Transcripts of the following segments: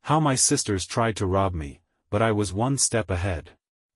How my sisters tried to rob me, but I was one step ahead.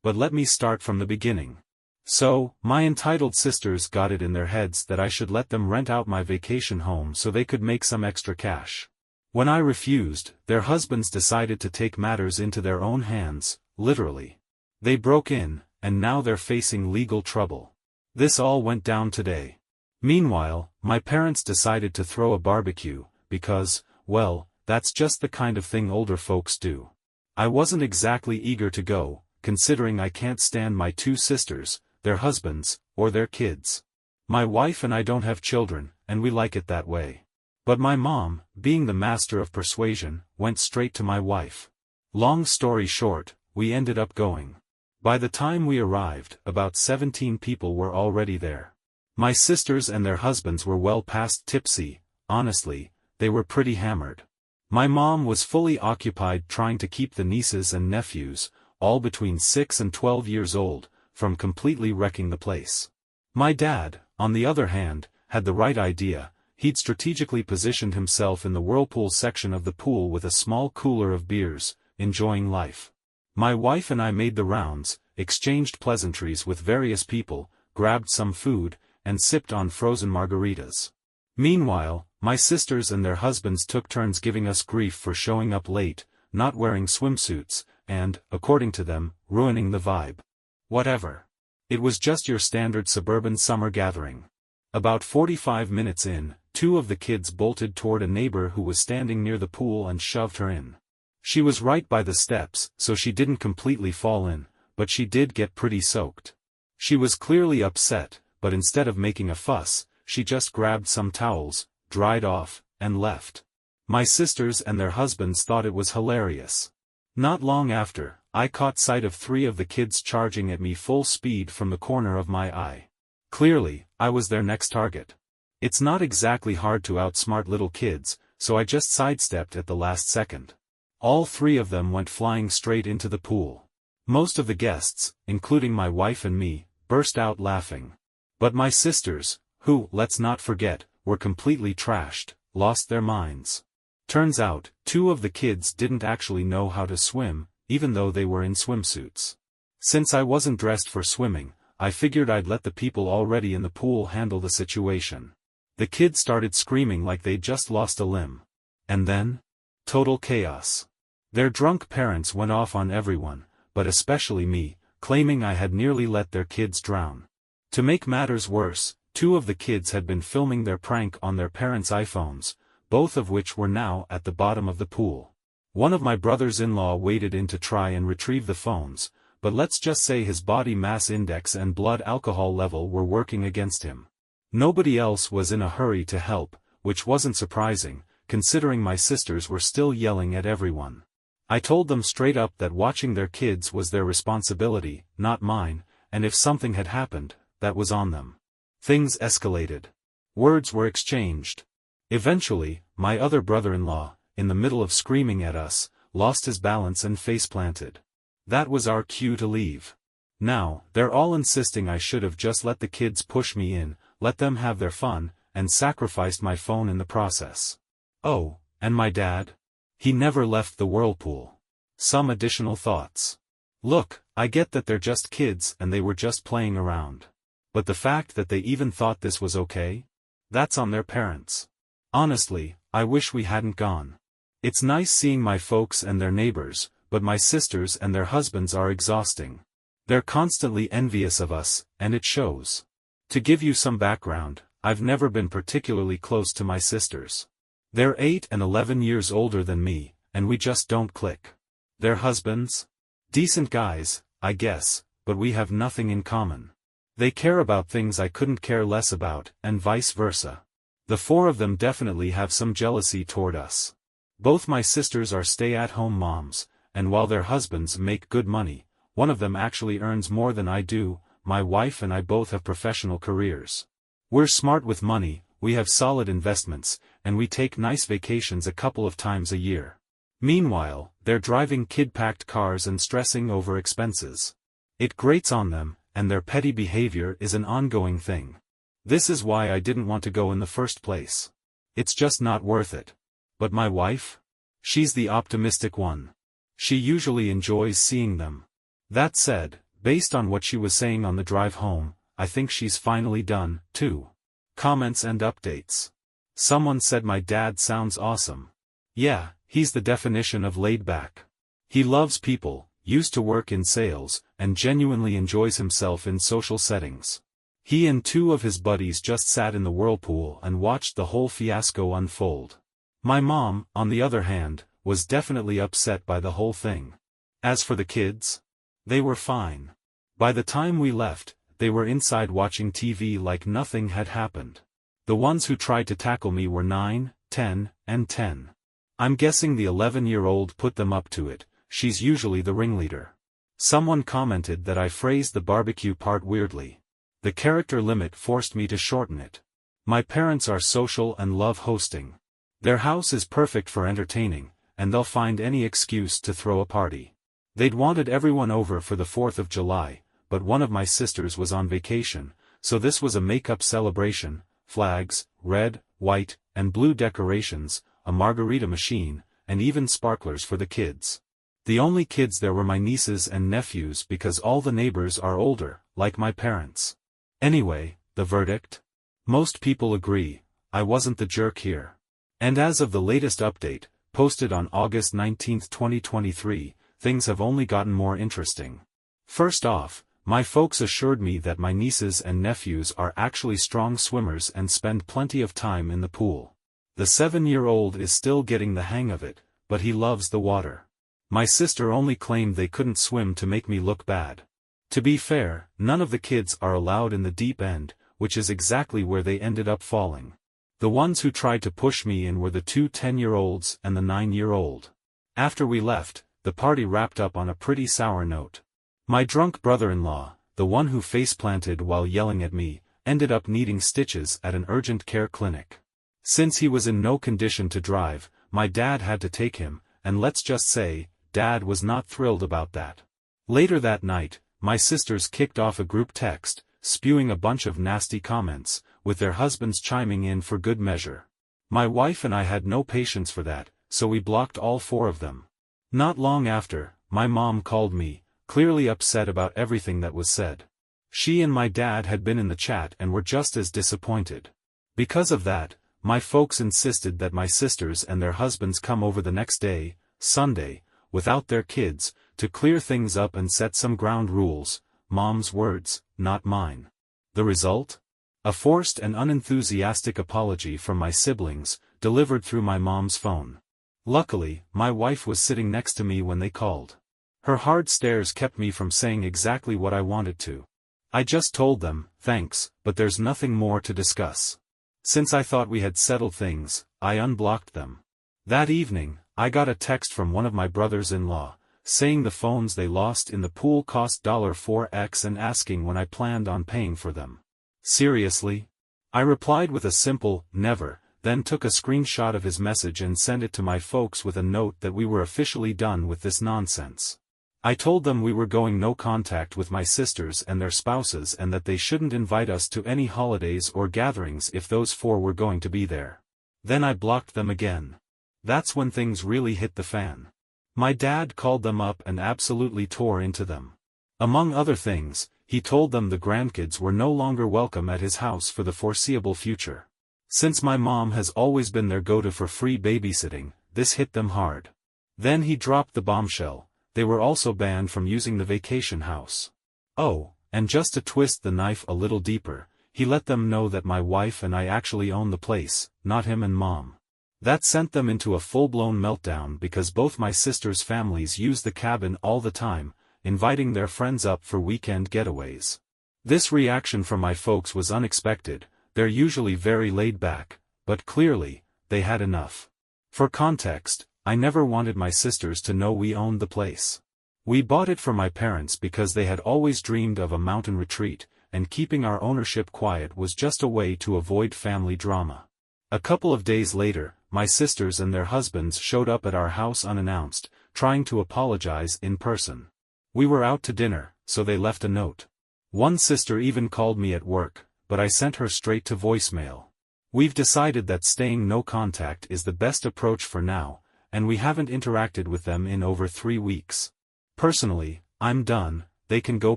But let me start from the beginning. So, my entitled sisters got it in their heads that I should let them rent out my vacation home so they could make some extra cash. When I refused, their husbands decided to take matters into their own hands, literally. They broke in, and now they're facing legal trouble. This all went down today. Meanwhile, my parents decided to throw a barbecue, because, well, that's just the kind of thing older folks do. I wasn't exactly eager to go, considering I can't stand my two sisters, their husbands, or their kids. My wife and I don't have children, and we like it that way. But my mom, being the master of persuasion, went straight to my wife. Long story short, we ended up going. By the time we arrived, about 17 people were already there. My sisters and their husbands were well past tipsy. Honestly, they were pretty hammered. My mom was fully occupied trying to keep the nieces and nephews, all between 6 and 12 years old, from completely wrecking the place. My dad, on the other hand, had the right idea. He'd strategically positioned himself in the whirlpool section of the pool with a small cooler of beers, enjoying life. My wife and I made the rounds, exchanged pleasantries with various people, grabbed some food, and sipped on frozen margaritas. Meanwhile, my sisters and their husbands took turns giving us grief for showing up late, not wearing swimsuits, and, according to them, ruining the vibe. Whatever. It was just your standard suburban summer gathering. About 45 minutes in, two of the kids bolted toward a neighbor who was standing near the pool and shoved her in. She was right by the steps, so she didn't completely fall in, but she did get pretty soaked. She was clearly upset, but instead of making a fuss, she just grabbed some towels, dried off, and left. My sisters and their husbands thought it was hilarious. Not long after, I caught sight of 3 of the kids charging at me full speed from the corner of my eye. Clearly, I was their next target. It's not exactly hard to outsmart little kids, so I just sidestepped at the last second. All 3 of them went flying straight into the pool. Most of the guests, including my wife and me, burst out laughing. But my sisters, who, let's not forget, were completely trashed, lost their minds. Turns out, 2 of the kids didn't actually know how to swim, even though they were in swimsuits. Since I wasn't dressed for swimming, I figured I'd let the people already in the pool handle the situation. The kids started screaming like they'd just lost a limb. And then? Total chaos. Their drunk parents went off on everyone, but especially me, claiming I had nearly let their kids drown. To make matters worse, 2 of the kids had been filming their prank on their parents' iPhones, both of which were now at the bottom of the pool. One of my brothers-in-law waded in to try and retrieve the phones, but let's just say his body mass index and blood alcohol level were working against him. Nobody else was in a hurry to help, which wasn't surprising, considering my sisters were still yelling at everyone. I told them straight up that watching their kids was their responsibility, not mine, and if something had happened, that was on them. Things escalated. Words were exchanged. Eventually, my other brother-in-law, in the middle of screaming at us, lost his balance and face-planted. That was our cue to leave. Now, they're all insisting I should have just let the kids push me in, let them have their fun, and sacrificed my phone in the process. Oh, and my dad? He never left the whirlpool. Some additional thoughts. Look, I get that they're just kids and they were just playing around. But the fact that they even thought this was okay? That's on their parents. Honestly, I wish we hadn't gone. It's nice seeing my folks and their neighbors, but my sisters and their husbands are exhausting. They're constantly envious of us, and it shows. To give you some background, I've never been particularly close to my sisters. They're 8 and 11 years older than me, and we just don't click. Their husbands? Decent guys, I guess, but we have nothing in common. They care about things I couldn't care less about, and vice versa. The 4 of them definitely have some jealousy toward us. Both my sisters are stay-at-home moms, and while their husbands make good money, one of them actually earns more than I do. My wife and I both have professional careers. We're smart with money, we have solid investments, and we take nice vacations a couple of times a year. Meanwhile, they're driving kid-packed cars and stressing over expenses. It grates on them, and their petty behavior is an ongoing thing. This is why I didn't want to go in the first place. It's just not worth it. But my wife? She's the optimistic one. She usually enjoys seeing them. That said, based on what she was saying on the drive home, I think she's finally done, too. Comments and updates. Someone said my dad sounds awesome. Yeah, he's the definition of laid back. He loves people, used to work in sales, and genuinely enjoys himself in social settings. He and two of his buddies just sat in the whirlpool and watched the whole fiasco unfold. My mom, on the other hand, was definitely upset by the whole thing. As for the kids, they were fine. By the time we left, they were inside watching TV like nothing had happened. The ones who tried to tackle me were 9, 10, and 10. I'm guessing the 11-year-old put them up to it. She's usually the ringleader. Someone commented that I phrased the barbecue part weirdly. The character limit forced me to shorten it. My parents are social and love hosting. Their house is perfect for entertaining, and they'll find any excuse to throw a party. They'd wanted everyone over for the 4th of July, but one of my sisters was on vacation, so this was a make-up celebration: flags, red, white, and blue decorations, a margarita machine, and even sparklers for the kids. The only kids there were my nieces and nephews because all the neighbors are older, like my parents. Anyway, the verdict? Most people agree, I wasn't the jerk here. And as of the latest update, posted on August 19, 2023, things have only gotten more interesting. First off, my folks assured me that my nieces and nephews are actually strong swimmers and spend plenty of time in the pool. The 7-year-old is still getting the hang of it, but he loves the water. My sister only claimed they couldn't swim to make me look bad. To be fair, none of the kids are allowed in the deep end, which is exactly where they ended up falling. The ones who tried to push me in were the two 10-year-olds and the 9-year-old. After we left, the party wrapped up on a pretty sour note. My drunk brother-in-law, the one who face-planted while yelling at me, ended up needing stitches at an urgent care clinic. Since he was in no condition to drive, my dad had to take him, and let's just say, Dad was not thrilled about that. Later that night, my sisters kicked off a group text, spewing a bunch of nasty comments, with their husbands chiming in for good measure. My wife and I had no patience for that, so we blocked all 4 of them. Not long after, my mom called me, clearly upset about everything that was said. She and my dad had been in the chat and were just as disappointed. Because of that, my folks insisted that my sisters and their husbands come over the next day, Sunday, without their kids, to clear things up and set some ground rules. Mom's words, not mine. The result? A forced and unenthusiastic apology from my siblings, delivered through my mom's phone. Luckily, my wife was sitting next to me when they called. Her hard stares kept me from saying exactly what I wanted to. I just told them, thanks, but there's nothing more to discuss. Since I thought we had settled things, I unblocked them. That evening, I got a text from one of my brothers-in-law, saying the phones they lost in the pool cost $4x and asking when I planned on paying for them. Seriously? I replied with a simple, never, then took a screenshot of his message and sent it to my folks with a note that we were officially done with this nonsense. I told them we were going no contact with my sisters and their spouses and that they shouldn't invite us to any holidays or gatherings if those 4 were going to be there. Then I blocked them again. That's when things really hit the fan. My dad called them up and absolutely tore into them. Among other things, he told them the grandkids were no longer welcome at his house for the foreseeable future. Since my mom has always been their go-to for free babysitting, this hit them hard. Then he dropped the bombshell: they were also banned from using the vacation house. Oh, and just to twist the knife a little deeper, he let them know that my wife and I actually own the place, not him and Mom. That sent them into a full-blown meltdown because both my sisters' families use the cabin all the time, inviting their friends up for weekend getaways. This reaction from my folks was unexpected. They're usually very laid back, but clearly, they had enough. For context, I never wanted my sisters to know we owned the place. We bought it for my parents because they had always dreamed of a mountain retreat, and keeping our ownership quiet was just a way to avoid family drama. A couple of days later, my sisters and their husbands showed up at our house unannounced, trying to apologize in person. We were out to dinner, so they left a note. One sister even called me at work, but I sent her straight to voicemail. We've decided that staying no contact is the best approach for now, and we haven't interacted with them in over 3 weeks. Personally, I'm done, they can go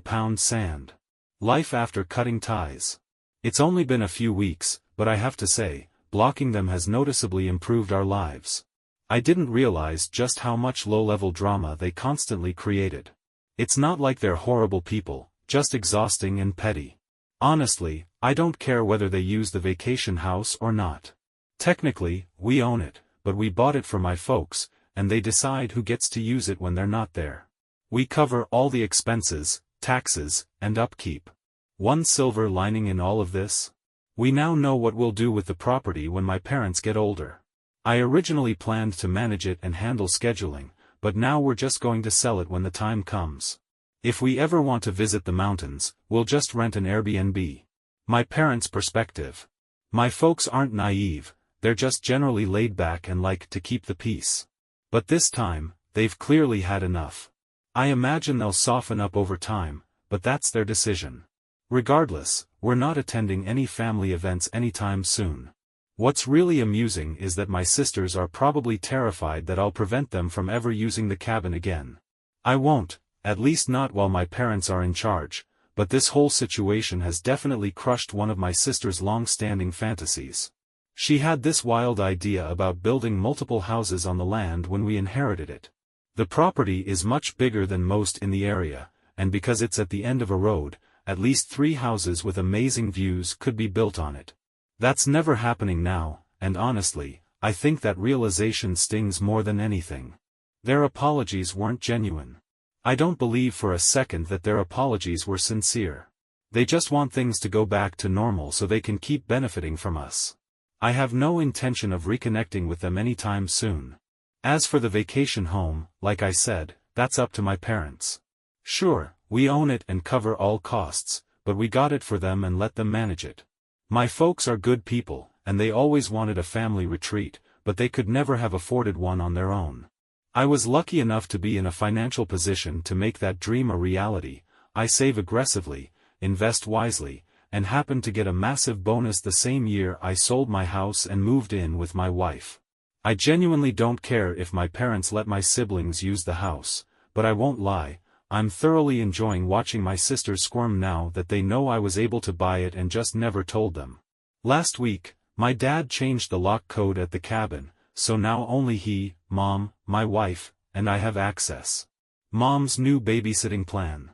pound sand. Life after cutting ties. It's only been a few weeks, but I have to say, blocking them has noticeably improved our lives. I didn't realize just how much low-level drama they constantly created. It's not like they're horrible people, just exhausting and petty. Honestly, I don't care whether they use the vacation house or not. Technically, we own it, but we bought it for my folks, and they decide who gets to use it when they're not there. We cover all the expenses, taxes, and upkeep. One silver lining in all of this? We now know what we'll do with the property when my parents get older. I originally planned to manage it and handle scheduling, but now we're just going to sell it when the time comes. If we ever want to visit the mountains, we'll just rent an Airbnb. My parents' perspective. My folks aren't naive, they're just generally laid back and like to keep the peace. But this time, they've clearly had enough. I imagine they'll soften up over time, but that's their decision. Regardless, we're not attending any family events anytime soon. What's really amusing is that my sisters are probably terrified that I'll prevent them from ever using the cabin again. I won't, at least not while my parents are in charge, but this whole situation has definitely crushed one of my sister's long-standing fantasies. She had this wild idea about building multiple houses on the land when we inherited it. The property is much bigger than most in the area, and because it's at the end of a road, at least 3 houses with amazing views could be built on it. That's never happening now, and honestly, I think that realization stings more than anything. Their apologies weren't genuine. I don't believe for a second that their apologies were sincere. They just want things to go back to normal so they can keep benefiting from us. I have no intention of reconnecting with them anytime soon. As for the vacation home, like I said, that's up to my parents. Sure, we own it and cover all costs, but we got it for them and let them manage it. My folks are good people, and they always wanted a family retreat, but they could never have afforded one on their own. I was lucky enough to be in a financial position to make that dream a reality. I save aggressively, invest wisely, and happened to get a massive bonus the same year I sold my house and moved in with my wife. I genuinely don't care if my parents let my siblings use the house, but I won't lie, I'm thoroughly enjoying watching my sisters squirm now that they know I was able to buy it and just never told them. Last week, my dad changed the lock code at the cabin, so now only he, Mom, my wife, and I have access. Mom's new babysitting plan.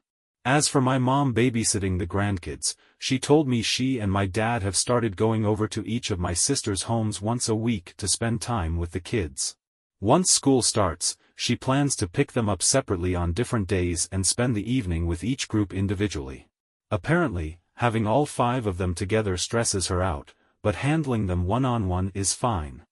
As for my mom babysitting the grandkids, she told me she and my dad have started going over to each of my sisters' homes once a week to spend time with the kids. Once school starts, she plans to pick them up separately on different days and spend the evening with each group individually. Apparently, having all 5 of them together stresses her out, but handling them one-on-one is fine.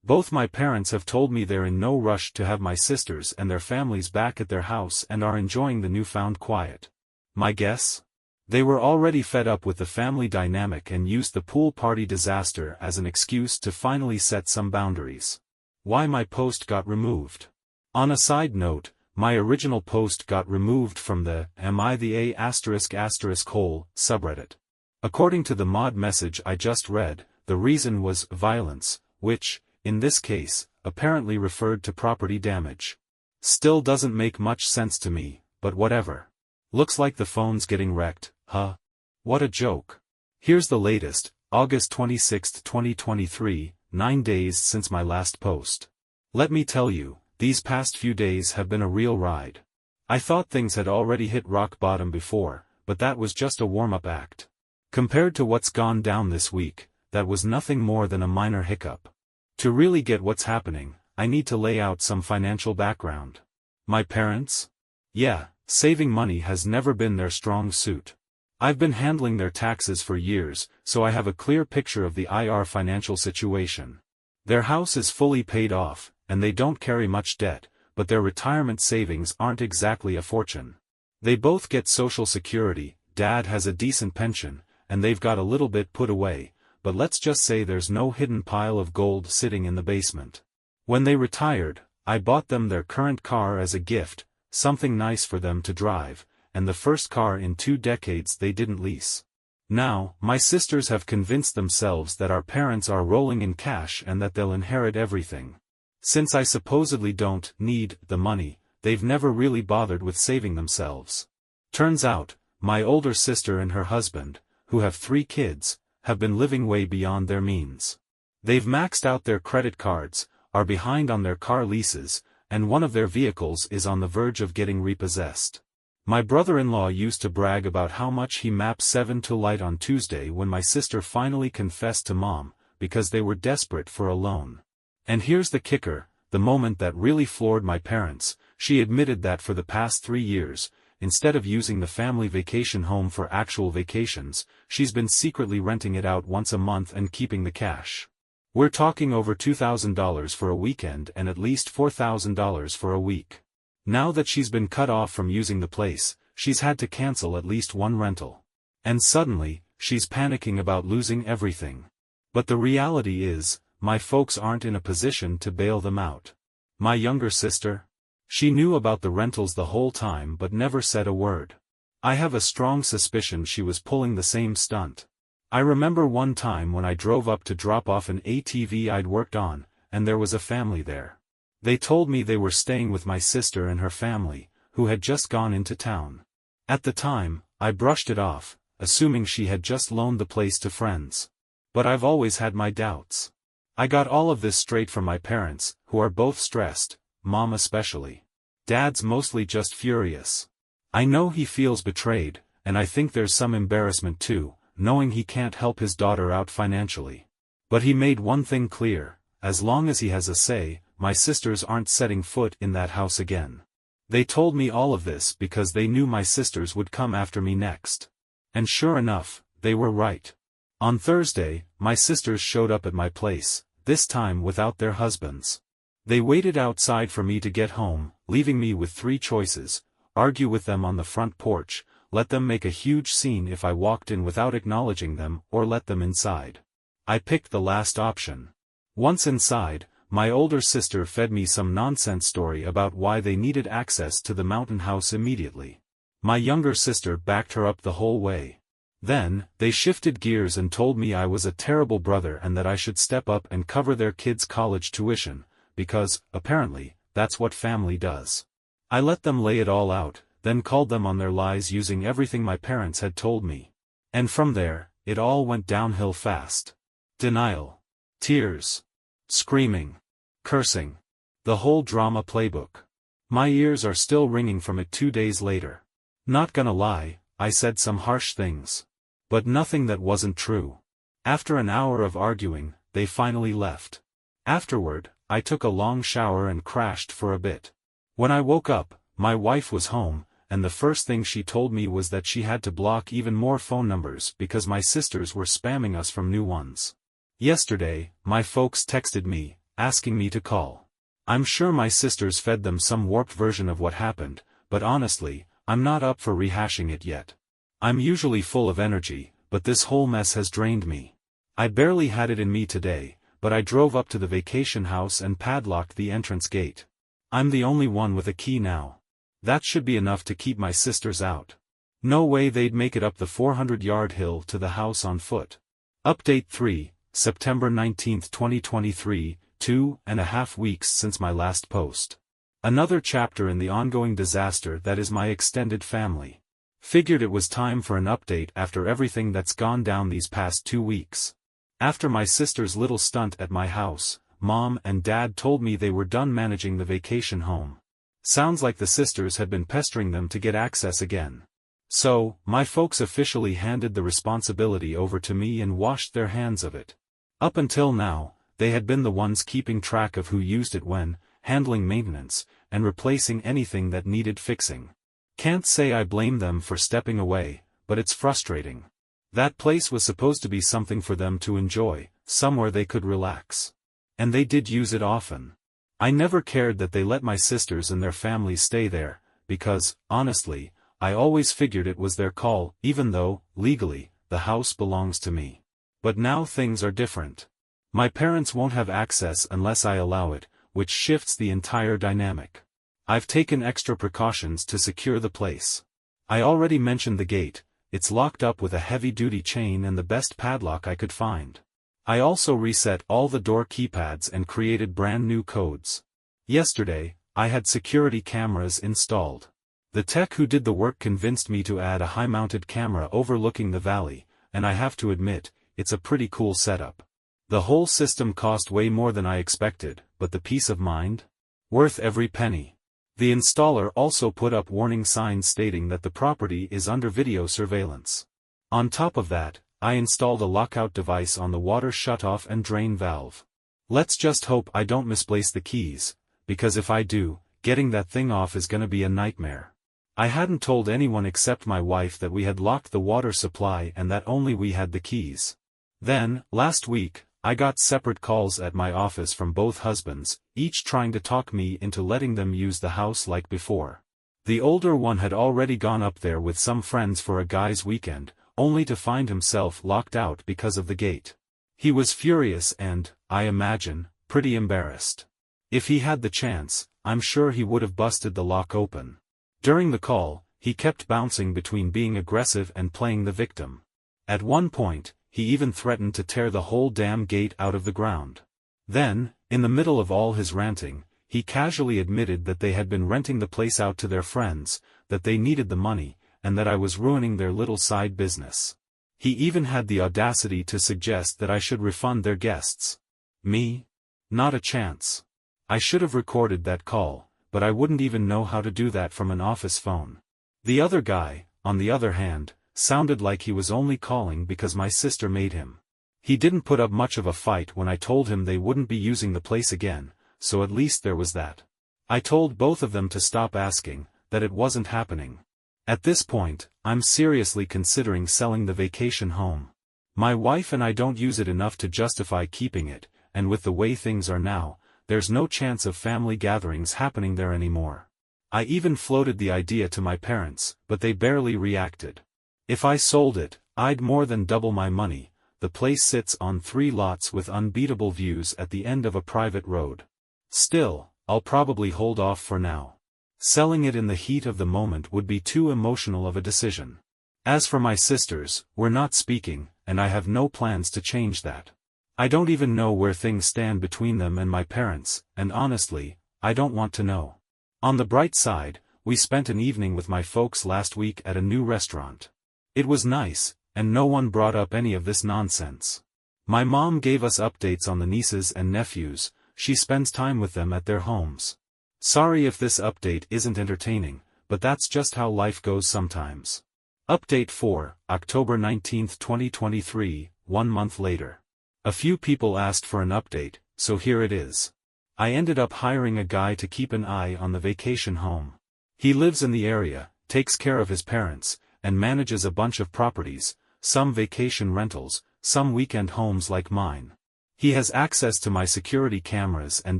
Both my parents have told me they're in no rush to have my sisters and their families back at their house and are enjoying the newfound quiet. My guess? They were already fed up with the family dynamic and used the pool party disaster as an excuse to finally set some boundaries. Why my post got removed. On a side note, my original post got removed from the Am I the A**** subreddit. According to the mod message I just read, the reason was violence, which, in this case, apparently referred to property damage. Still doesn't make much sense to me, but whatever. Looks like the phone's getting wrecked, huh? What a joke. Here's the latest, August 26, 2023, 9 days since my last post. Let me tell you, these past few days have been a real ride. I thought things had already hit rock bottom before, but that was just a warm-up act. Compared to what's gone down this week, that was nothing more than a minor hiccup. To really get what's happening, I need to lay out some financial background. My parents? Yeah, saving money has never been their strong suit. I've been handling their taxes for years, so I have a clear picture of the IR financial situation. Their house is fully paid off, and they don't carry much debt, but their retirement savings aren't exactly a fortune. They both get Social Security, Dad has a decent pension, and they've got a little bit put away, but let's just say there's no hidden pile of gold sitting in the basement. When they retired, I bought them their current car as a gift, something nice for them to drive, and the first car in 2 decades they didn't lease. Now, my sisters have convinced themselves that our parents are rolling in cash and that they'll inherit everything. Since I supposedly don't need the money, they've never really bothered with saving themselves. Turns out, my older sister and her husband, who have 3 kids, have been living way beyond their means. They've maxed out their credit cards, are behind on their car leases, and one of their vehicles is on the verge of getting repossessed. My brother-in-law used to brag about how much he mapped 7 to light on Tuesday when my sister finally confessed to Mom, because they were desperate for a loan. And here's the kicker, the moment that really floored my parents, she admitted that for the past 3 years, instead of using the family vacation home for actual vacations, she's been secretly renting it out once a month and keeping the cash. We're talking over $2,000 for a weekend and at least $4,000 for a week. Now that she's been cut off from using the place, she's had to cancel at least one rental. And suddenly, she's panicking about losing everything. But the reality is, my folks aren't in a position to bail them out. My younger sister? She knew about the rentals the whole time but never said a word. I have a strong suspicion she was pulling the same stunt. I remember one time when I drove up to drop off an ATV I'd worked on, and there was a family there. They told me they were staying with my sister and her family, who had just gone into town. At the time, I brushed it off, assuming she had just loaned the place to friends. But I've always had my doubts. I got all of this straight from my parents, who are both stressed, Mom especially. Dad's mostly just furious. I know he feels betrayed, and I think there's some embarrassment too, knowing he can't help his daughter out financially. But he made one thing clear, as long as he has a say, my sisters aren't setting foot in that house again. They told me all of this because they knew my sisters would come after me next. And sure enough, they were right. On Thursday, my sisters showed up at my place, this time without their husbands. They waited outside for me to get home, leaving me with 3 choices: argue with them on the front porch, let them make a huge scene if I walked in without acknowledging them, or let them inside. I picked the last option. Once inside, my older sister fed me some nonsense story about why they needed access to the mountain house immediately. My younger sister backed her up the whole way. Then, they shifted gears and told me I was a terrible brother and that I should step up and cover their kids' college tuition, because, apparently, that's what family does. I let them lay it all out, then called them on their lies using everything my parents had told me. And from there, it all went downhill fast. Denial. Tears. Screaming. Cursing. The whole drama playbook. My ears are still ringing from it 2 days later. Not gonna lie, I said some harsh things. But nothing that wasn't true. After an hour of arguing, they finally left. Afterward, I took a long shower and crashed for a bit. When I woke up, my wife was home, and the first thing she told me was that she had to block even more phone numbers because my sisters were spamming us from new ones. Yesterday, my folks texted me, asking me to call. I'm sure my sisters fed them some warped version of what happened, but honestly, I'm not up for rehashing it yet. I'm usually full of energy, but this whole mess has drained me. I barely had it in me today, but I drove up to the vacation house and padlocked the entrance gate. I'm the only one with a key now. That should be enough to keep my sisters out. No way they'd make it up the 400-yard hill to the house on foot. Update 3, September 19, 2023, 2.5 weeks since my last post. Another chapter in the ongoing disaster that is my extended family. Figured it was time for an update after everything that's gone down these past 2 weeks. After my sister's little stunt at my house, Mom and Dad told me they were done managing the vacation home. Sounds like the sisters had been pestering them to get access again. So, my folks officially handed the responsibility over to me and washed their hands of it. Up until now, they had been the ones keeping track of who used it when, handling maintenance, and replacing anything that needed fixing. Can't say I blame them for stepping away, but it's frustrating. That place was supposed to be something for them to enjoy, somewhere they could relax. And they did use it often. I never cared that they let my sisters and their families stay there, because, honestly, I always figured it was their call, even though, legally, the house belongs to me. But now things are different. My parents won't have access unless I allow it, which shifts the entire dynamic. I've taken extra precautions to secure the place. I already mentioned the gate, it's locked up with a heavy-duty chain and the best padlock I could find. I also reset all the door keypads and created brand new codes. Yesterday, I had security cameras installed. The tech who did the work convinced me to add a high-mounted camera overlooking the valley, and I have to admit, it's a pretty cool setup. The whole system cost way more than I expected, but the peace of mind? Worth every penny. The installer also put up warning signs stating that the property is under video surveillance. On top of that, I installed a lockout device on the water shutoff and drain valve. Let's just hope I don't misplace the keys, because if I do, getting that thing off is gonna be a nightmare. I hadn't told anyone except my wife that we had locked the water supply and that only we had the keys. Then, last week, I got separate calls at my office from both husbands, each trying to talk me into letting them use the house like before. The older one had already gone up there with some friends for a guys' weekend, only to find himself locked out because of the gate. He was furious and, I imagine, pretty embarrassed. If he had the chance, I'm sure he would have busted the lock open. During the call, he kept bouncing between being aggressive and playing the victim. At one point, he even threatened to tear the whole damn gate out of the ground. Then, in the middle of all his ranting, he casually admitted that they had been renting the place out to their friends, that they needed the money, and that I was ruining their little side business. He even had the audacity to suggest that I should refund their guests. Me? Not a chance. I should have recorded that call, but I wouldn't even know how to do that from an office phone. The other guy, on the other hand, sounded like he was only calling because my sister made him. He didn't put up much of a fight when I told him they wouldn't be using the place again, so at least there was that. I told both of them to stop asking, that it wasn't happening. At this point, I'm seriously considering selling the vacation home. My wife and I don't use it enough to justify keeping it, and with the way things are now, there's no chance of family gatherings happening there anymore. I even floated the idea to my parents, but they barely reacted. If I sold it, I'd more than double my money. The place sits on 3 lots with unbeatable views at the end of a private road. Still, I'll probably hold off for now. Selling it in the heat of the moment would be too emotional of a decision. As for my sisters, we're not speaking, and I have no plans to change that. I don't even know where things stand between them and my parents, and honestly, I don't want to know. On the bright side, we spent an evening with my folks last week at a new restaurant. It was nice, and no one brought up any of this nonsense. My mom gave us updates on the nieces and nephews. She spends time with them at their homes. Sorry if this update isn't entertaining, but that's just how life goes sometimes. Update 4, October 19, 2023, 1 month later. A few people asked for an update, so here it is. I ended up hiring a guy to keep an eye on the vacation home. He lives in the area, takes care of his parents, and manages a bunch of properties, some vacation rentals, some weekend homes like mine. He has access to my security cameras and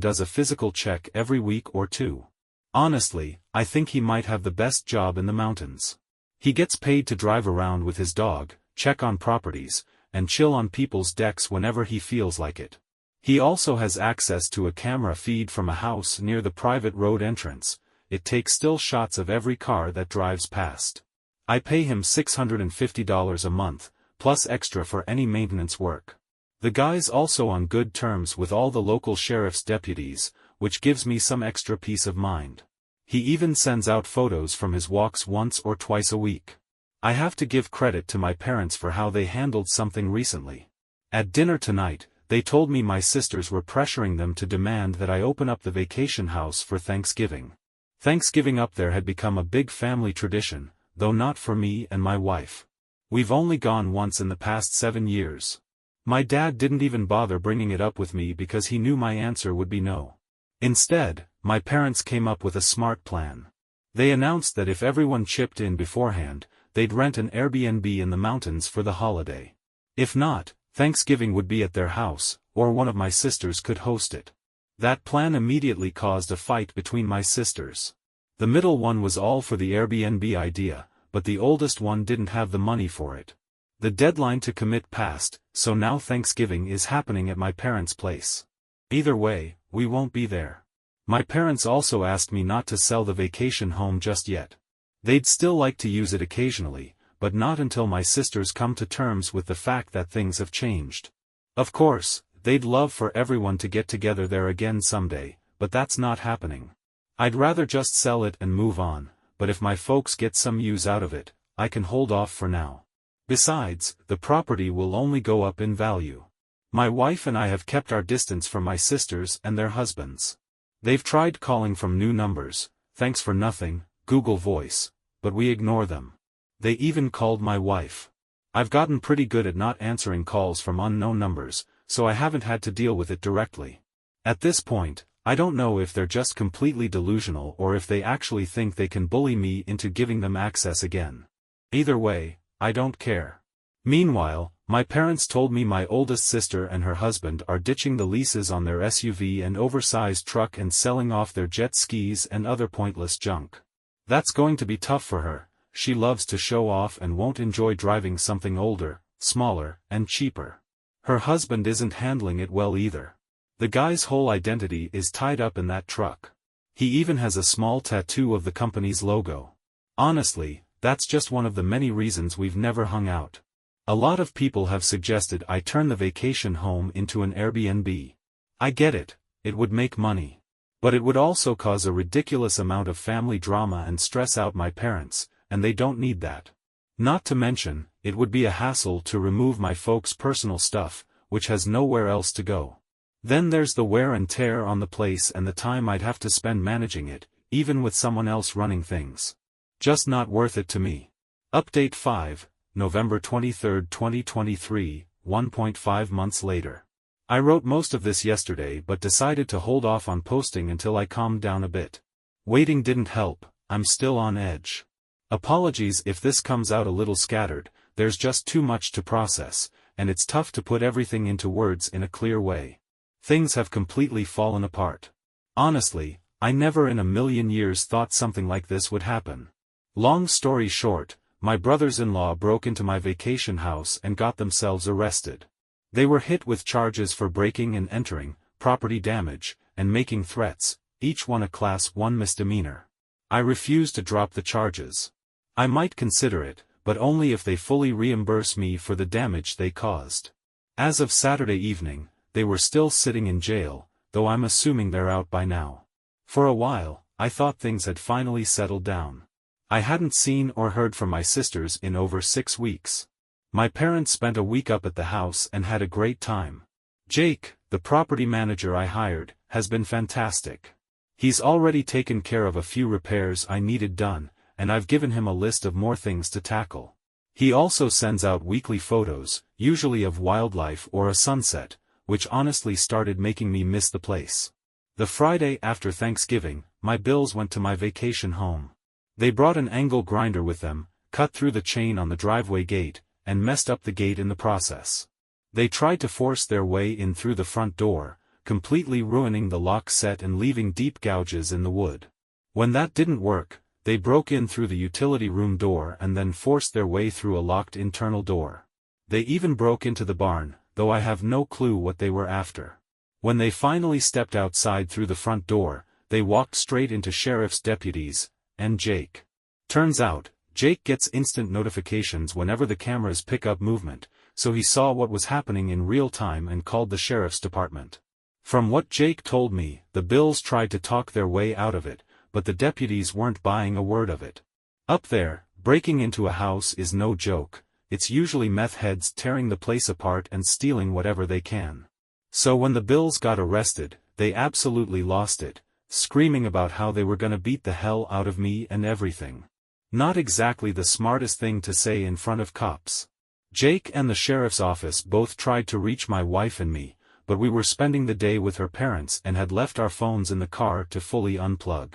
does a physical check every week or two. Honestly, I think he might have the best job in the mountains. He gets paid to drive around with his dog, check on properties, and chill on people's decks whenever he feels like it. He also has access to a camera feed from a house near the private road entrance. It takes still shots of every car that drives past. I pay him $650 a month, plus extra for any maintenance work. The guy's also on good terms with all the local sheriff's deputies, which gives me some extra peace of mind. He even sends out photos from his walks once or twice a week. I have to give credit to my parents for how they handled something recently. At dinner tonight, they told me my sisters were pressuring them to demand that I open up the vacation house for Thanksgiving. Thanksgiving up there had become a big family tradition, though not for me and my wife. We've only gone once in the past 7 years. My dad didn't even bother bringing it up with me because he knew my answer would be no. Instead, my parents came up with a smart plan. They announced that if everyone chipped in beforehand, they'd rent an Airbnb in the mountains for the holiday. If not, Thanksgiving would be at their house, or one of my sisters could host it. That plan immediately caused a fight between my sisters. The middle one was all for the Airbnb idea, but the oldest one didn't have the money for it. The deadline to commit passed, so now Thanksgiving is happening at my parents' place. Either way, we won't be there. My parents also asked me not to sell the vacation home just yet. They'd still like to use it occasionally, but not until my sisters come to terms with the fact that things have changed. Of course, they'd love for everyone to get together there again someday, but that's not happening. I'd rather just sell it and move on, but if my folks get some use out of it, I can hold off for now. Besides, the property will only go up in value. My wife and I have kept our distance from my sisters and their husbands. They've tried calling from new numbers, thanks for nothing, Google Voice, but we ignore them. They even called my wife. I've gotten pretty good at not answering calls from unknown numbers, so I haven't had to deal with it directly. At this point, I don't know if they're just completely delusional or if they actually think they can bully me into giving them access again. Either way, I don't care. Meanwhile, my parents told me my oldest sister and her husband are ditching the leases on their SUV and oversized truck and selling off their jet skis and other pointless junk. That's going to be tough for her. She loves to show off and won't enjoy driving something older, smaller, and cheaper. Her husband isn't handling it well either. The guy's whole identity is tied up in that truck. He even has a small tattoo of the company's logo. Honestly, that's just one of the many reasons we've never hung out. A lot of people have suggested I turn the vacation home into an Airbnb. I get it, it would make money. But it would also cause a ridiculous amount of family drama and stress out my parents, and they don't need that. Not to mention, it would be a hassle to remove my folks' personal stuff, which has nowhere else to go. Then there's the wear and tear on the place and the time I'd have to spend managing it, even with someone else running things. Just not worth it to me. Update 5, November 23, 2023, 1.5 months later. I wrote most of this yesterday but decided to hold off on posting until I calmed down a bit. Waiting didn't help, I'm still on edge. Apologies if this comes out a little scattered, there's just too much to process, and it's tough to put everything into words in a clear way. Things have completely fallen apart. Honestly, I never in a million years thought something like this would happen. Long story short, my brothers-in-law broke into my vacation house and got themselves arrested. They were hit with charges for breaking and entering, property damage, and making threats, each one a Class 1 misdemeanor. I refuse to drop the charges. I might consider it, but only if they fully reimburse me for the damage they caused. As of Saturday evening, they were still sitting in jail, though I'm assuming they're out by now. For a while, I thought things had finally settled down. I hadn't seen or heard from my sisters in over 6 weeks. My parents spent a week up at the house and had a great time. Jake, the property manager I hired, has been fantastic. He's already taken care of a few repairs I needed done, and I've given him a list of more things to tackle. He also sends out weekly photos, usually of wildlife or a sunset, which honestly started making me miss the place. The Friday after Thanksgiving, my bills went to my vacation home. They brought an angle grinder with them, cut through the chain on the driveway gate, and messed up the gate in the process. They tried to force their way in through the front door, completely ruining the lock set and leaving deep gouges in the wood. When that didn't work, they broke in through the utility room door and then forced their way through a locked internal door. They even broke into the barn, though I have no clue what they were after. When they finally stepped outside through the front door, they walked straight into sheriff's deputies, and Jake. Turns out, Jake gets instant notifications whenever the cameras pick up movement, so he saw what was happening in real time and called the sheriff's department. From what Jake told me, the Bills tried to talk their way out of it, but the deputies weren't buying a word of it. Up there, breaking into a house is no joke, it's usually meth heads tearing the place apart and stealing whatever they can. So when the Bills got arrested, they absolutely lost it, screaming about how they were gonna beat the hell out of me and everything. Not exactly the smartest thing to say in front of cops. Jake and the sheriff's office both tried to reach my wife and me, but we were spending the day with her parents and had left our phones in the car to fully unplug.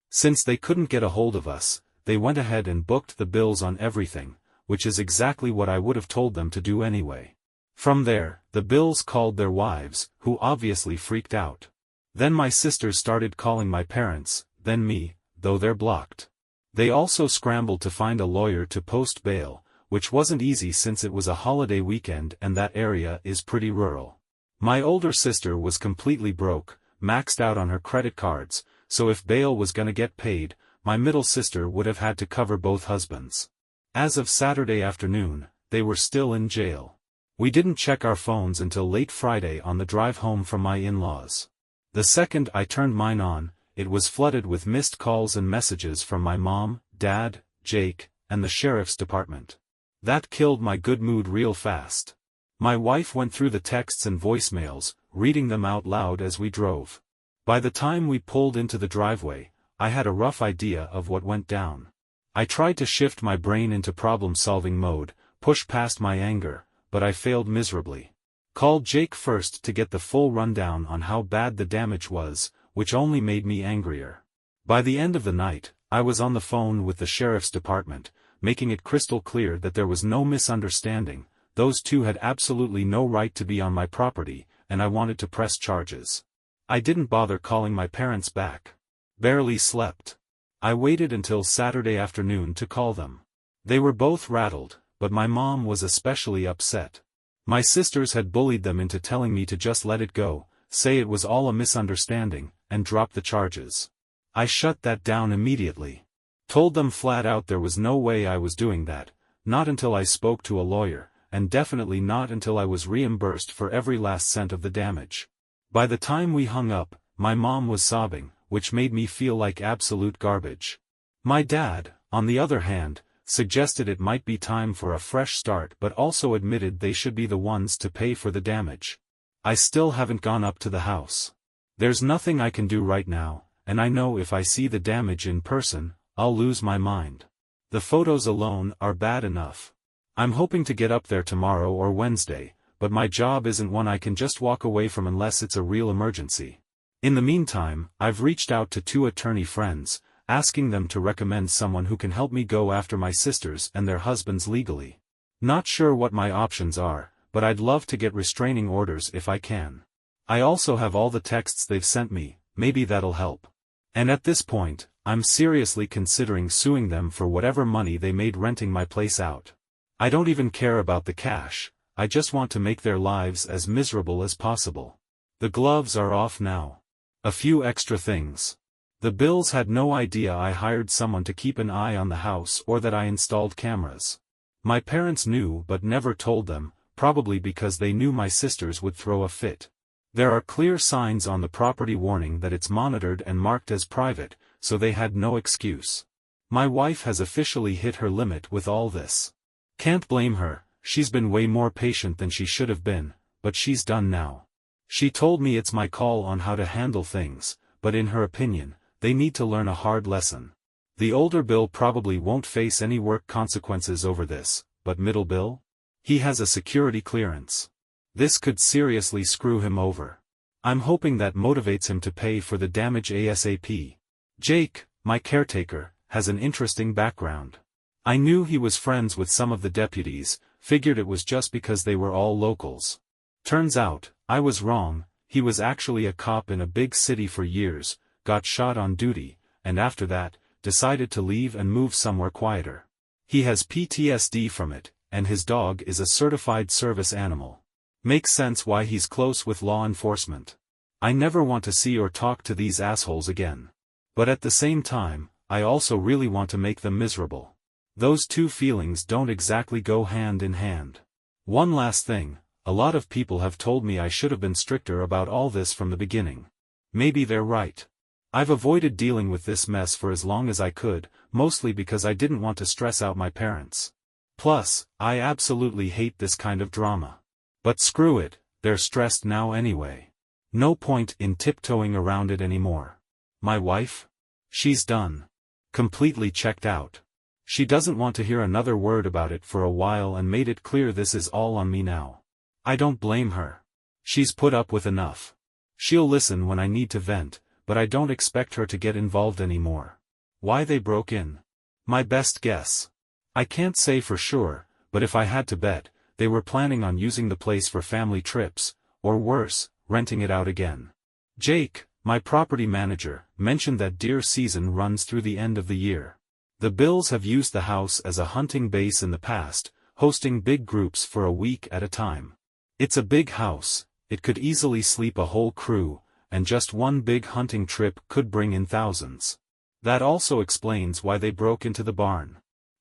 Since they couldn't get a hold of us, they went ahead and booked the bills on everything, which is exactly what I would have told them to do anyway. From there, the Bills called their wives, who obviously freaked out. Then my sisters started calling my parents, then me, though they're blocked. They also scrambled to find a lawyer to post bail, which wasn't easy since it was a holiday weekend and that area is pretty rural. My older sister was completely broke, maxed out on her credit cards, so if bail was gonna get paid, my middle sister would have had to cover both husbands. As of Saturday afternoon, they were still in jail. We didn't check our phones until late Friday on the drive home from my in-laws. The second I turned mine on, it was flooded with missed calls and messages from my mom, dad, Jake, and the sheriff's department. That killed my good mood real fast. My wife went through the texts and voicemails, reading them out loud as we drove. By the time we pulled into the driveway, I had a rough idea of what went down. I tried to shift my brain into problem-solving mode, push past my anger, but I failed miserably. Called Jake first to get the full rundown on how bad the damage was, which only made me angrier. By the end of the night, I was on the phone with the sheriff's department, making it crystal clear that there was no misunderstanding. Those two had absolutely no right to be on my property, and I wanted to press charges. I didn't bother calling my parents back. Barely slept. I waited until Saturday afternoon to call them. They were both rattled, but my mom was especially upset. My sisters had bullied them into telling me to just let it go, say it was all a misunderstanding, and drop the charges. I shut that down immediately. Told them flat out there was no way I was doing that, not until I spoke to a lawyer, and definitely not until I was reimbursed for every last cent of the damage. By the time we hung up, my mom was sobbing, which made me feel like absolute garbage. My dad, on the other hand, suggested it might be time for a fresh start but also admitted they should be the ones to pay for the damage. I still haven't gone up to the house. There's nothing I can do right now, and I know if I see the damage in person, I'll lose my mind. The photos alone are bad enough. I'm hoping to get up there tomorrow or Wednesday, but my job isn't one I can just walk away from unless it's a real emergency. In the meantime, I've reached out to 2 attorney friends, asking them to recommend someone who can help me go after my sisters and their husbands legally. Not sure what my options are, but I'd love to get restraining orders if I can. I also have all the texts they've sent me, maybe that'll help. And at this point, I'm seriously considering suing them for whatever money they made renting my place out. I don't even care about the cash, I just want to make their lives as miserable as possible. The gloves are off now. A few extra things. The Bills had no idea I hired someone to keep an eye on the house or that I installed cameras. My parents knew but never told them, probably because they knew my sisters would throw a fit. There are clear signs on the property warning that it's monitored and marked as private, so they had no excuse. My wife has officially hit her limit with all this. Can't blame her, she's been way more patient than she should have been, but she's done now. She told me it's my call on how to handle things, but in her opinion, they need to learn a hard lesson. The older Bill probably won't face any work consequences over this, but middle Bill? He has a security clearance. This could seriously screw him over. I'm hoping that motivates him to pay for the damage ASAP. Jake, my caretaker, has an interesting background. I knew he was friends with some of the deputies, figured it was just because they were all locals. Turns out, I was wrong, he was actually a cop in a big city for years, got shot on duty, and after that, decided to leave and move somewhere quieter. He has PTSD from it, and his dog is a certified service animal. Makes sense why he's close with law enforcement. I never want to see or talk to these assholes again. But at the same time, I also really want to make them miserable. Those two feelings don't exactly go hand in hand. One last thing, a lot of people have told me I should have been stricter about all this from the beginning. Maybe they're right. I've avoided dealing with this mess for as long as I could, mostly because I didn't want to stress out my parents. Plus, I absolutely hate this kind of drama. But screw it, they're stressed now anyway. No point in tiptoeing around it anymore. My wife? She's done. Completely checked out. She doesn't want to hear another word about it for a while and made it clear this is all on me now. I don't blame her. She's put up with enough. She'll listen when I need to vent, but I don't expect her to get involved anymore. Why they broke in? My best guess. I can't say for sure, but if I had to bet, they were planning on using the place for family trips, or worse, renting it out again. Jake, my property manager, mentioned that deer season runs through the end of the year. The Bills have used the house as a hunting base in the past, hosting big groups for a week at a time. It's a big house, it could easily sleep a whole crew, and just one big hunting trip could bring in thousands. That also explains why they broke into the barn.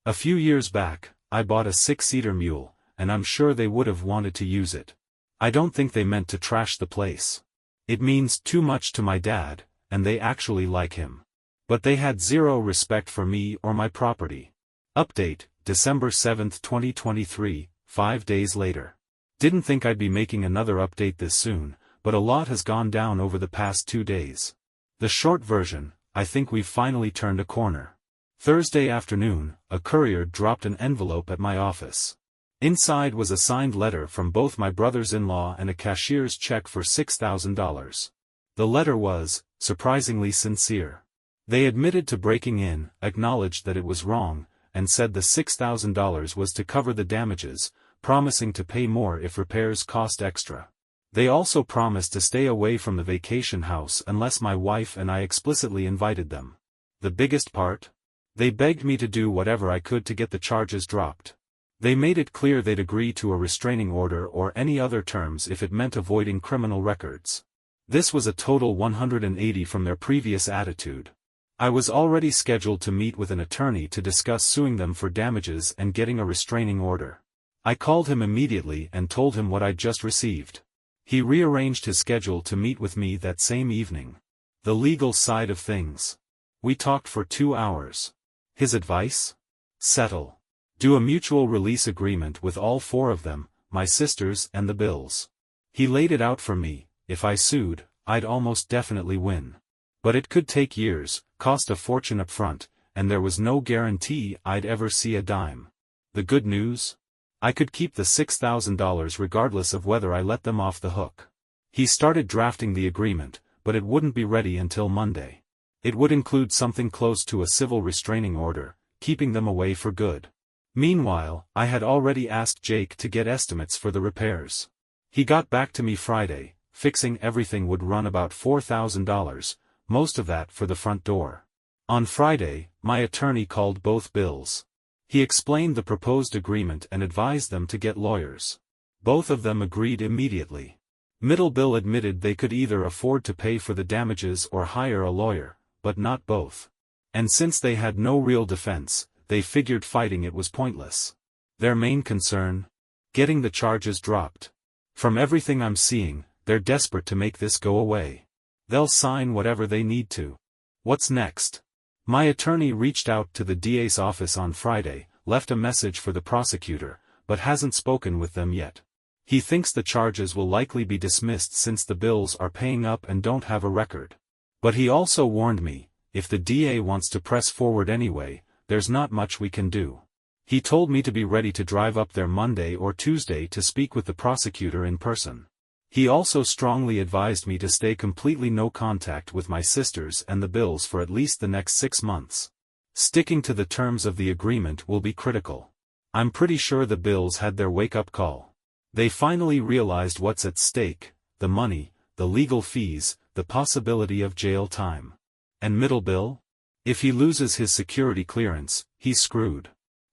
A few years back, I bought a 6-seater mule, and I'm sure they would have wanted to use it. I don't think they meant to trash the place. It means too much to my dad, and they actually like him. But they had zero respect for me or my property. Update, December 7, 2023, 5 days later. Didn't think I'd be making another update this soon, but a lot has gone down over the past 2 days. The short version, I think we've finally turned a corner. Thursday afternoon, a courier dropped an envelope at my office. Inside was a signed letter from both my brothers-in-law and a cashier's check for $6,000. The letter was, surprisingly sincere. They admitted to breaking in, acknowledged that it was wrong, and said the $6,000 was to cover the damages, promising to pay more if repairs cost extra. They also promised to stay away from the vacation house unless my wife and I explicitly invited them. The biggest part? They begged me to do whatever I could to get the charges dropped. They made it clear they'd agree to a restraining order or any other terms if it meant avoiding criminal records. This was a total 180 from their previous attitude. I was already scheduled to meet with an attorney to discuss suing them for damages and getting a restraining order. I called him immediately and told him what I'd just received. He rearranged his schedule to meet with me that same evening. The legal side of things. We talked for 2 hours. His advice? Settle. Do a mutual release agreement with all 4 of them, my sisters and the bills. He laid it out for me. If I sued, I'd almost definitely win. But it could take years, cost a fortune up front, and there was no guarantee I'd ever see a dime. The good news? I could keep the $6,000 regardless of whether I let them off the hook. He started drafting the agreement, but it wouldn't be ready until Monday. It would include something close to a civil restraining order, keeping them away for good. Meanwhile, I had already asked Jake to get estimates for the repairs. He got back to me Friday. Fixing everything would run about $4,000, most of that for the front door. On Friday, my attorney called both bills. He explained the proposed agreement and advised them to get lawyers. Both of them agreed immediately. Middle bill admitted they could either afford to pay for the damages or hire a lawyer, but not both. And since they had no real defense, they figured fighting it was pointless. Their main concern? Getting the charges dropped. From everything I'm seeing, they're desperate to make this go away. They'll sign whatever they need to. What's next? My attorney reached out to the DA's office on Friday, left a message for the prosecutor, but hasn't spoken with them yet. He thinks the charges will likely be dismissed since the bills are paying up and don't have a record. But he also warned me, if the DA wants to press forward anyway, there's not much we can do. He told me to be ready to drive up there Monday or Tuesday to speak with the prosecutor in person. He also strongly advised me to stay completely no contact with my sisters and the bills for at least the next 6 months. Sticking to the terms of the agreement will be critical. I'm pretty sure the bills had their wake-up call. They finally realized what's at stake, the money, the legal fees, the possibility of jail time. And Middle Bill? If he loses his security clearance, he's screwed.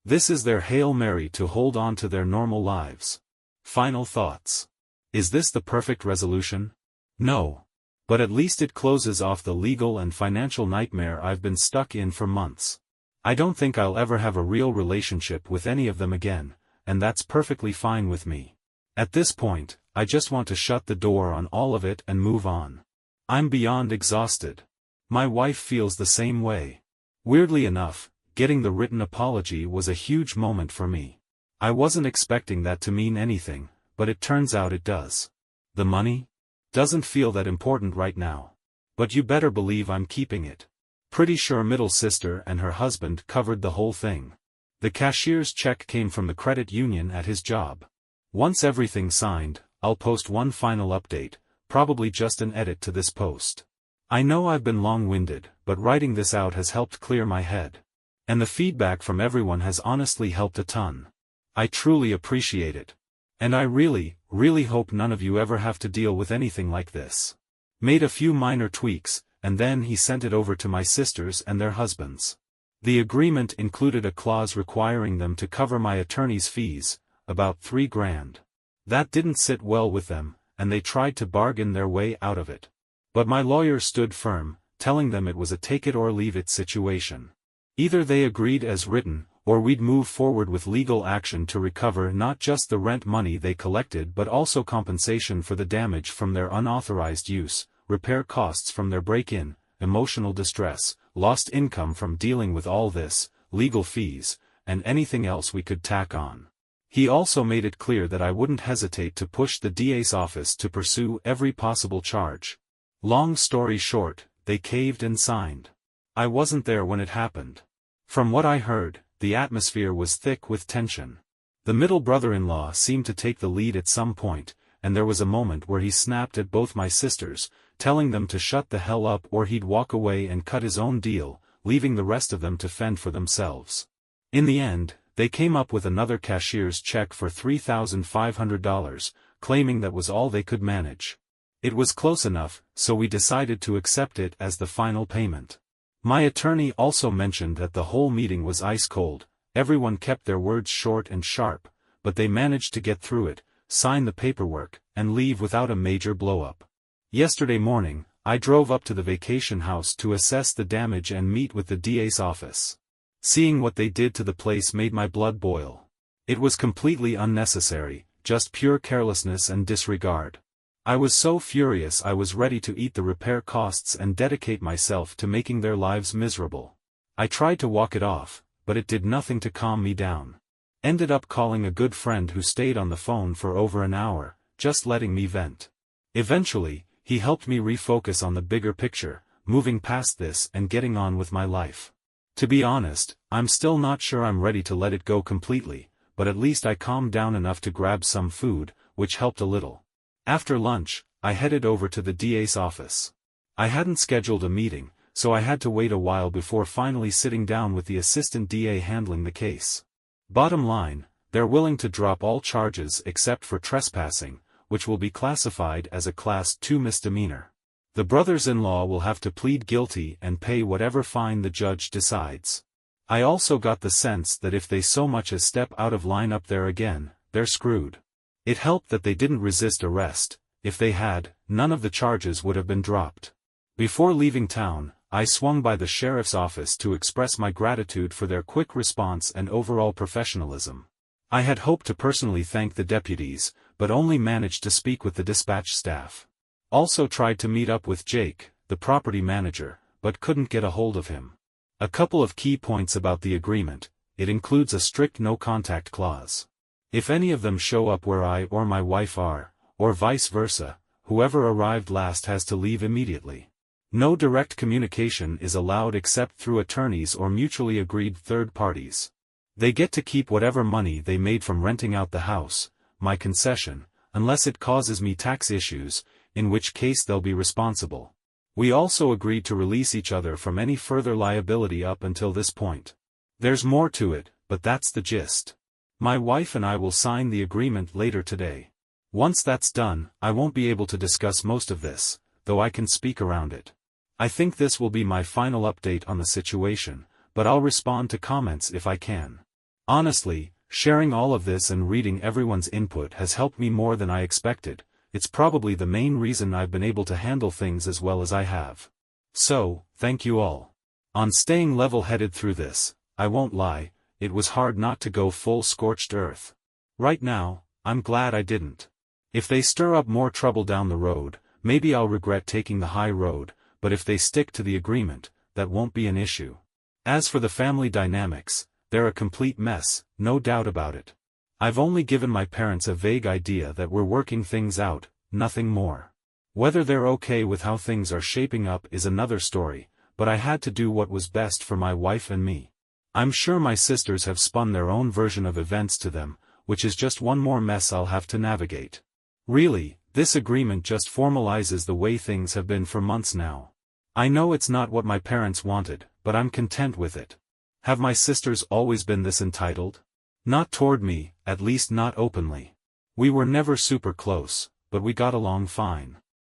This is their Hail Mary to hold on to their normal lives. Final thoughts. Is this the perfect resolution? No. But at least it closes off the legal and financial nightmare I've been stuck in for months. I don't think I'll ever have a real relationship with any of them again, and that's perfectly fine with me. At this point, I just want to shut the door on all of it and move on. I'm beyond exhausted. My wife feels the same way. Weirdly enough, getting the written apology was a huge moment for me. I wasn't expecting that to mean anything, but it turns out it does. The money? Doesn't feel that important right now. But you better believe I'm keeping it. Pretty sure middle sister and her husband covered the whole thing. The cashier's check came from the credit union at his job. Once everything's signed, I'll post one final update, probably just an edit to this post. I know I've been long-winded, but writing this out has helped clear my head. And the feedback from everyone has honestly helped a ton. I truly appreciate it. And I really hope none of you ever have to deal with anything like this. Made a few minor tweaks, and then he sent it over to my sisters and their husbands. The agreement included a clause requiring them to cover my attorney's fees, about $3 grand. That didn't sit well with them, and they tried to bargain their way out of it. But my lawyer stood firm, telling them it was a take-it-or-leave-it situation. Either they agreed as written, or we'd move forward with legal action to recover not just the rent money they collected but also compensation for the damage from their unauthorized use, repair costs from their break-in, emotional distress, lost income from dealing with all this, legal fees, and anything else we could tack on. He also made it clear that I wouldn't hesitate to push the DA's office to pursue every possible charge. Long story short, they caved and signed. I wasn't there when it happened. From what I heard, the atmosphere was thick with tension. The middle brother-in-law seemed to take the lead at some point, and there was a moment where he snapped at both my sisters, telling them to shut the hell up or he'd walk away and cut his own deal, leaving the rest of them to fend for themselves. In the end, they came up with another cashier's check for $3,500, claiming that was all they could manage. It was close enough, so we decided to accept it as the final payment. My attorney also mentioned that the whole meeting was ice cold. Everyone kept their words short and sharp, but they managed to get through it, sign the paperwork, and leave without a major blow-up. Yesterday morning, I drove up to the vacation house to assess the damage and meet with the DA's office. Seeing what they did to the place made my blood boil. It was completely unnecessary, just pure carelessness and disregard. I was so furious I was ready to eat the repair costs and dedicate myself to making their lives miserable. I tried to walk it off, but it did nothing to calm me down. Ended up calling a good friend who stayed on the phone for over an hour, just letting me vent. Eventually, he helped me refocus on the bigger picture, moving past this and getting on with my life. To be honest, I'm still not sure I'm ready to let it go completely, but at least I calmed down enough to grab some food, which helped a little. After lunch, I headed over to the DA's office. I hadn't scheduled a meeting, so I had to wait a while before finally sitting down with the assistant DA handling the case. Bottom line, they're willing to drop all charges except for trespassing, which will be classified as a Class 2 misdemeanor. The brothers-in-law will have to plead guilty and pay whatever fine the judge decides. I also got the sense that if they so much as step out of line up there again, they're screwed. It helped that they didn't resist arrest. If they had, none of the charges would have been dropped. Before leaving town, I swung by the sheriff's office to express my gratitude for their quick response and overall professionalism. I had hoped to personally thank the deputies, but only managed to speak with the dispatch staff. Also tried to meet up with Jake, the property manager, but couldn't get a hold of him. A couple of key points about the agreement: it includes a strict no-contact clause. If any of them show up where I or my wife are, or vice versa, whoever arrived last has to leave immediately. No direct communication is allowed except through attorneys or mutually agreed third parties. They get to keep whatever money they made from renting out the house, my concession, unless it causes me tax issues, in which case they'll be responsible. We also agreed to release each other from any further liability up until this point. There's more to it, but that's the gist. My wife and I will sign the agreement later today. Once that's done, I won't be able to discuss most of this, though I can speak around it. I think this will be my final update on the situation, but I'll respond to comments if I can. Honestly, sharing all of this and reading everyone's input has helped me more than I expected. It's probably the main reason I've been able to handle things as well as I have. So, thank you all. On staying level-headed through this, I won't lie, it was hard not to go full scorched earth. Right now, I'm glad I didn't. If they stir up more trouble down the road, maybe I'll regret taking the high road, but if they stick to the agreement, that won't be an issue. As for the family dynamics, they're a complete mess, no doubt about it. I've only given my parents a vague idea that we're working things out, nothing more. Whether they're okay with how things are shaping up is another story, but I had to do what was best for my wife and me. I'm sure my sisters have spun their own version of events to them, which is just one more mess I'll have to navigate. Really, this agreement just formalizes the way things have been for months now. I know it's not what my parents wanted, but I'm content with it. Have my sisters always been this entitled? Not toward me, at least not openly. We were never super close, but we got along fine.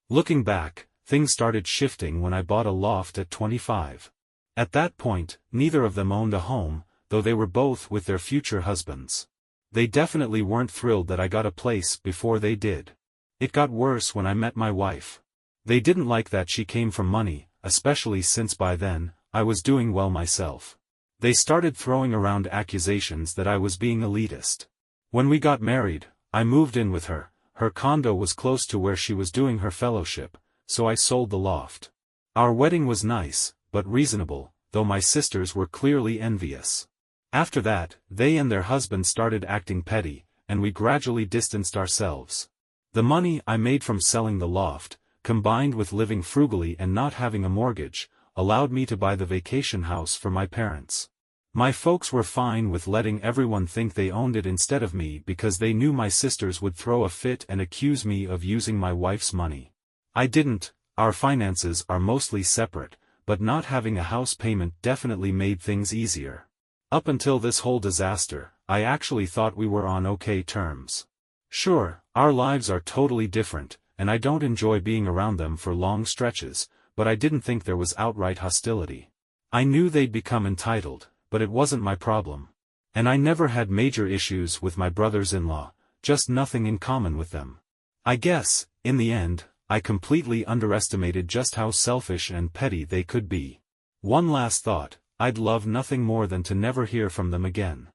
Looking back, things started shifting when I bought a loft at 25. At that point, neither of them owned a home, though they were both with their future husbands. They definitely weren't thrilled that I got a place before they did. It got worse when I met my wife. They didn't like that she came from money, especially since by then, I was doing well myself. They started throwing around accusations that I was being elitist. When we got married, I moved in with her. Her condo was close to where she was doing her fellowship, so I sold the loft. Our wedding was nice, but reasonable, though my sisters were clearly envious. After that, they and their husbands started acting petty, and we gradually distanced ourselves. The money I made from selling the loft, combined with living frugally and not having a mortgage, allowed me to buy the vacation house for my parents. My folks were fine with letting everyone think they owned it instead of me because they knew my sisters would throw a fit and accuse me of using my wife's money. I didn't. Our finances are mostly separate, but not having a house payment definitely made things easier. Up until this whole disaster, I actually thought we were on okay terms. Sure, our lives are totally different, and I don't enjoy being around them for long stretches, but I didn't think there was outright hostility. I knew they'd become entitled, but it wasn't my problem. And I never had major issues with my brothers-in-law, just nothing in common with them. I guess, in the end, I completely underestimated just how selfish and petty they could be. One last thought, I'd love nothing more than to never hear from them again.